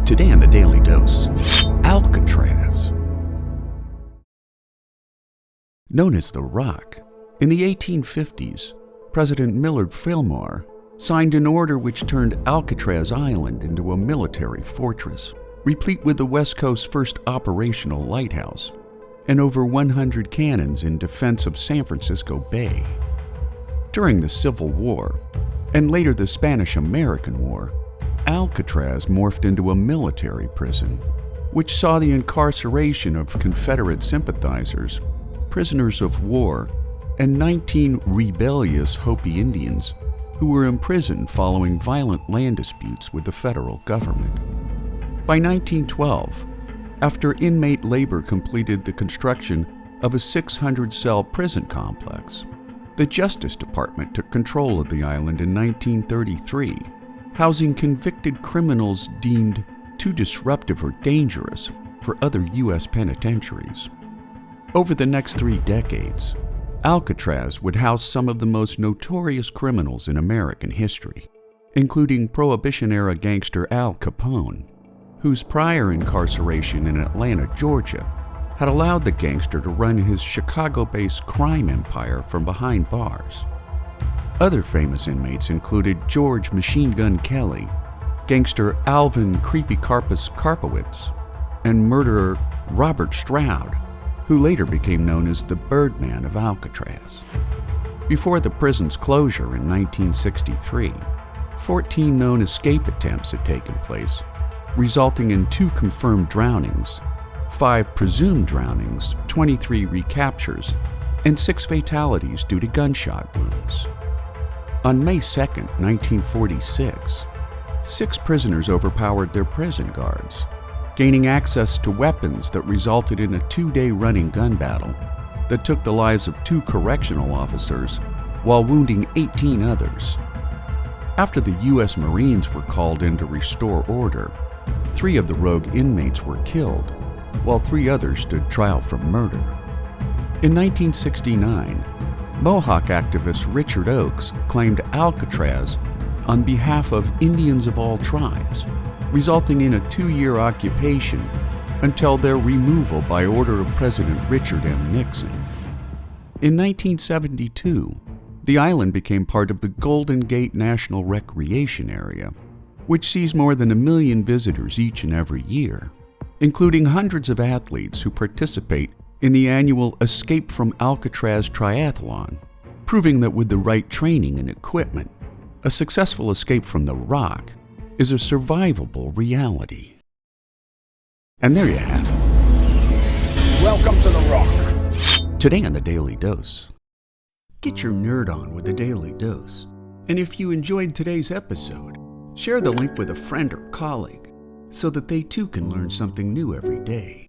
Today on the Daily Dose, Alcatraz. Known as the Rock, in the 1850s, President Millard Fillmore signed an order which turned Alcatraz Island into a military fortress, replete with the West Coast's first operational lighthouse, and over 100 cannons in defense of San Francisco Bay. During the Civil War, and later the Spanish-American War, Alcatraz morphed into a military prison, which saw the incarceration of Confederate sympathizers, prisoners of war, and 19 rebellious Hopi Indians who were imprisoned following violent land disputes with the federal government. By 1912, after inmate labor completed the construction of a 600-cell prison complex, the Justice Department took control of the island in 1933, housing convicted criminals deemed too disruptive or dangerous for other U.S. penitentiaries. Over the next 3 decades, Alcatraz would house some of the most notorious criminals in American history, including Prohibition-era gangster Al Capone, whose prior incarceration in Atlanta, Georgia, had allowed the gangster to run his Chicago-based crime empire from behind bars. Other famous inmates included George Machine Gun Kelly, gangster Alvin Creepy Karpus Karpowitz, and murderer Robert Stroud, who later became known as the Birdman of Alcatraz. Before the prison's closure in 1963, 14 known escape attempts had taken place, resulting in 2 confirmed drownings, 5 presumed drownings, 23 recaptures, and 6 fatalities due to gunshot wounds. On May 2, 1946, 6 prisoners overpowered their prison guards, gaining access to weapons that resulted in a 2-day running gun battle that took the lives of 2 correctional officers while wounding 18 others. After the U.S. Marines were called in to restore order, 3 of the rogue inmates were killed, while 3 others stood trial for murder. In 1969, Mohawk activist Richard Oakes claimed Alcatraz on behalf of Indians of all tribes, resulting in a 2-year occupation until their removal by order of President Richard M. Nixon. In 1972, the island became part of the Golden Gate National Recreation Area, which sees more than 1 million visitors each and every year, including hundreds of athletes who participate in the annual Escape from Alcatraz Triathlon, proving that with the right training and equipment, a successful escape from the Rock is a survivable reality. And there you have it. Welcome to the Rock. Today on the Daily Dose. Get your nerd on with the Daily Dose. And if you enjoyed today's episode, share the link with a friend or colleague so that they too can learn something new every day.